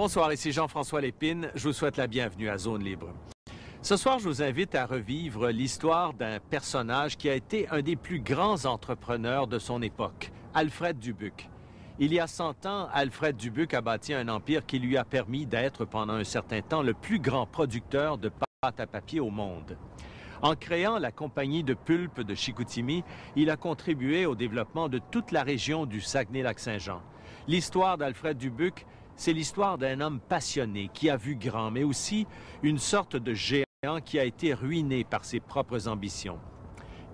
Bonsoir, ici Jean-François Lépine. Je vous souhaite la bienvenue à Zone Libre. Ce soir, je vous invite à revivre l'histoire d'un personnage qui a été un des plus grands entrepreneurs de son époque, Alfred Dubuc. Il y a 100 ans, Alfred Dubuc a bâti un empire qui lui a permis d'être pendant un certain temps le plus grand producteur de pâte à papier au monde. En créant la compagnie de pulpe de Chicoutimi, il a contribué au développement de toute la région du Saguenay-Lac-Saint-Jean. L'histoire d'Alfred Dubuc, c'est l'histoire d'un homme passionné qui a vu grand, mais aussi une sorte de géant qui a été ruiné par ses propres ambitions.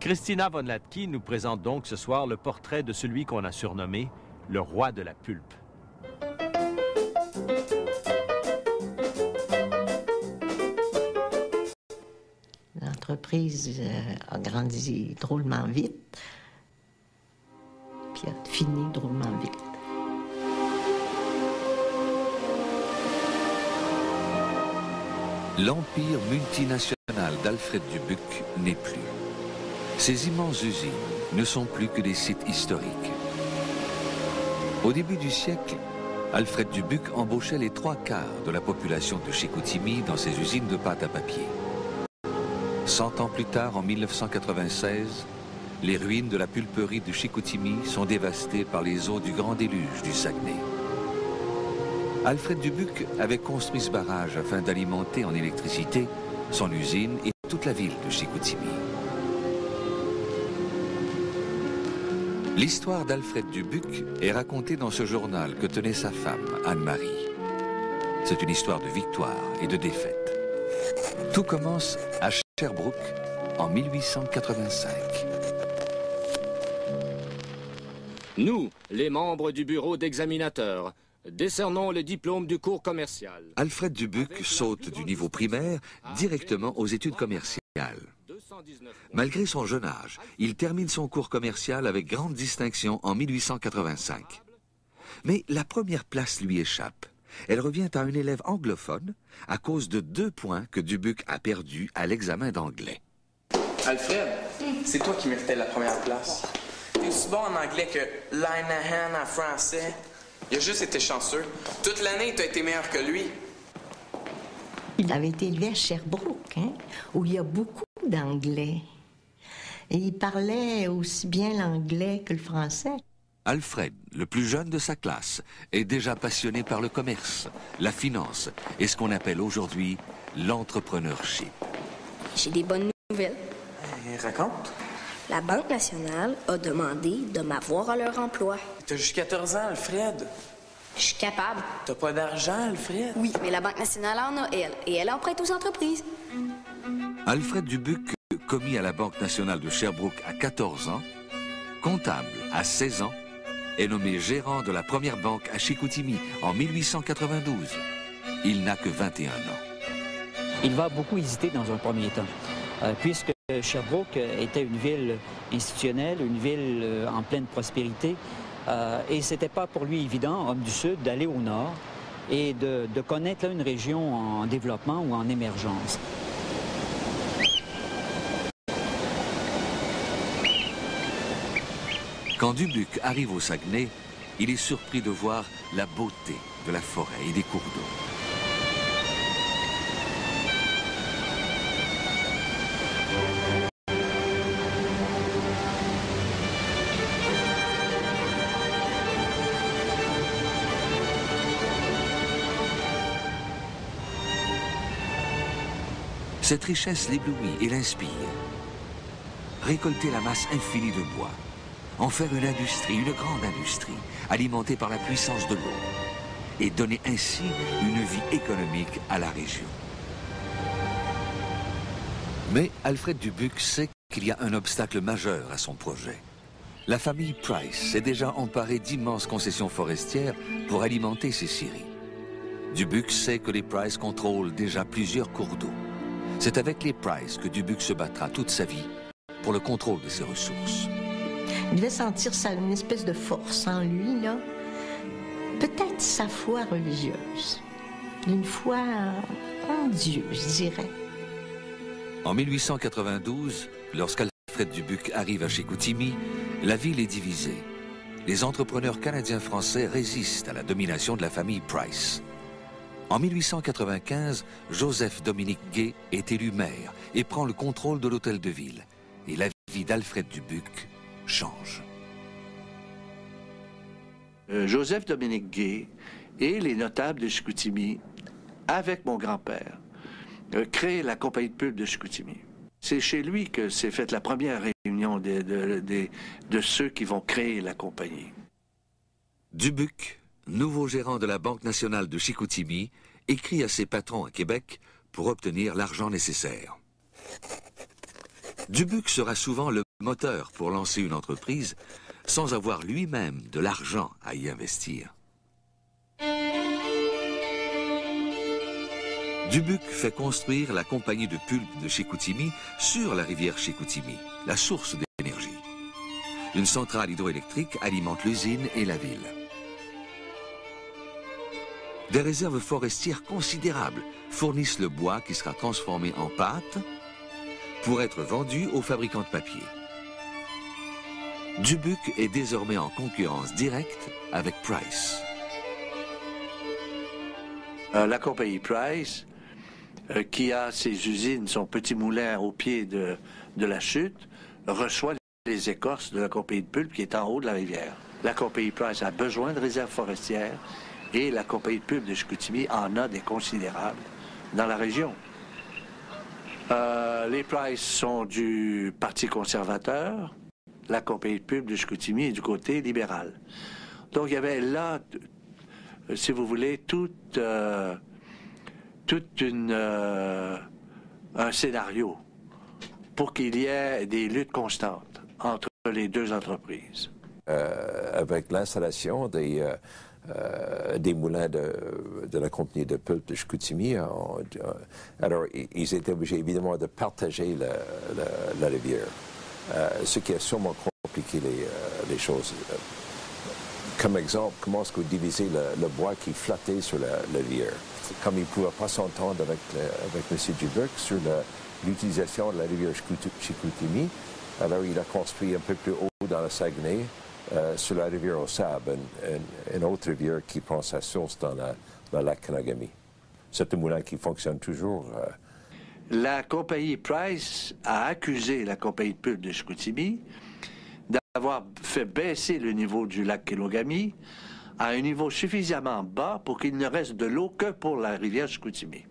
Christina Von Latky nous présente donc ce soir le portrait de celui qu'on a surnommé le roi de la pulpe. L'entreprise a grandi drôlement vite, puis a fini drôlement vite. L'empire multinational d'Alfred Dubuc n'est plus. Ces immenses usines ne sont plus que des sites historiques. Au début du siècle, Alfred Dubuc embauchait les 3/4 de la population de Chicoutimi dans ses usines de pâte à papier. 100 ans plus tard, en 1996, les ruines de la pulperie de Chicoutimi sont dévastées par les eaux du grand déluge du Saguenay. Alfred Dubuc avait construit ce barrage afin d'alimenter en électricité son usine et toute la ville de Chicoutimi. L'histoire d'Alfred Dubuc est racontée dans ce journal que tenait sa femme, Anne-Marie. C'est une histoire de victoire et de défaite. Tout commence à Sherbrooke en 1885. Nous, les membres du bureau d'examinateur, décernons le diplôme du cours commercial. Alfred Dubuc saute du niveau primaire directement aux études commerciales. Malgré son jeune âge, il termine son cours commercial avec grande distinction en 1885. Mais la première place lui échappe. Elle revient à un élève anglophone à cause de 2 points que Dubuc a perdus à l'examen d'anglais. Alfred, c'est toi qui méritais la première place. T'es aussi bon en anglais que Linehan en français. Il a juste été chanceux. Toute l'année, t'as été meilleur que lui. Il avait été élevé à Sherbrooke, où il y a beaucoup d'anglais. Et il parlait aussi bien l'anglais que le français. Alfred, le plus jeune de sa classe, est déjà passionné par le commerce, la finance et ce qu'on appelle aujourd'hui l'entrepreneurship. J'ai des bonnes nouvelles. Raconte. La Banque nationale a demandé de m'avoir à leur emploi. T'as juste 14 ans, Alfred. Je suis capable. T'as pas d'argent, Alfred? Oui, mais la Banque nationale en a, elle. Et elle emprunte aux entreprises. Alfred Dubuc, commis à la Banque nationale de Sherbrooke à 14 ans, comptable à 16 ans, est nommé gérant de la première banque à Chicoutimi en 1892. Il n'a que 21 ans. Il va beaucoup hésiter dans un premier temps, puisque Sherbrooke était une ville institutionnelle, une ville en pleine prospérité, et c'était pas pour lui évident, homme du Sud, d'aller au nord et de connaître là, une région en développement ou en émergence. Quand Dubuc arrive au Saguenay, il est surpris de voir la beauté de la forêt et des cours d'eau. Cette richesse l'éblouit et l'inspire. Récolter la masse infinie de bois, en faire une industrie, une grande industrie, alimentée par la puissance de l'eau, et donner ainsi une vie économique à la région. Mais Alfred Dubuc sait qu'il y a un obstacle majeur à son projet. La famille Price s'est déjà emparée d'immenses concessions forestières pour alimenter ses scieries. Dubuc sait que les Price contrôlent déjà plusieurs cours d'eau. C'est avec les Price que Dubuc se battra toute sa vie pour le contrôle de ses ressources. Il devait sentir ça, une espèce de force en lui, là. Peut-être sa foi religieuse. Une foi en Dieu, je dirais. En 1892, lorsqu'Alfred Dubuc arrive à Chicoutimi, la ville est divisée. Les entrepreneurs canadiens-français résistent à la domination de la famille Price. En 1895, Joseph-Dominique Gay est élu maire et prend le contrôle de l'hôtel de ville. Et la vie d'Alfred Dubuc change. Joseph-Dominique Gay et les notables de Chicoutimi, avec mon grand-père, créent la compagnie de pulpe de Chicoutimi. C'est chez lui que s'est faite la première réunion de ceux qui vont créer la compagnie. Dubuc, nouveau gérant de la Banque nationale de Chicoutimi, écrit à ses patrons à Québec pour obtenir l'argent nécessaire. Dubuc sera souvent le moteur pour lancer une entreprise sans avoir lui-même de l'argent à y investir. Dubuc fait construire la compagnie de pulpe de Chicoutimi sur la rivière Chicoutimi, la source d'énergie. Une centrale hydroélectrique alimente l'usine et la ville. Des réserves forestières considérables fournissent le bois qui sera transformé en pâte pour être vendu aux fabricants de papier. Dubuc est désormais en concurrence directe avec Price. La compagnie Price, qui a ses usines, son petit moulin au pied de la chute, reçoit les écorces de la compagnie de pulpe qui est en haut de la rivière. La compagnie Price a besoin de réserves forestières et la compagnie de pulpe de Chicoutimi en a des considérables dans la région. Les Price sont du Parti conservateur, la compagnie de pulpe de Chicoutimi est du côté libéral. Donc il y avait là, si vous voulez, tout un scénario pour qu'il y ait des luttes constantes entre les deux entreprises. Avec l'installation des moulins de la compagnie de pulpe de Chicoutimi, alors ils étaient obligés évidemment de partager la rivière, ce qui a sûrement compliqué les choses. Comme exemple, comment est-ce que vous divisez le bois qui flottait sur la rivière? Comme il ne pouvait pas s'entendre avec M. Dubuc sur l'utilisation de la rivière Chicoutimi, alors il a construit un peu plus haut dans le Saguenay, sur la rivière au Sable, une autre rivière qui prend sa source dans le lac Kanagami. C'est un moulin qui fonctionne toujours. La compagnie Price a accusé la compagnie de pulpe de Chicoutimi d'avoir fait baisser le niveau du lac Kenogami à un niveau suffisamment bas pour qu'il ne reste de l'eau que pour la rivière Chicoutimi.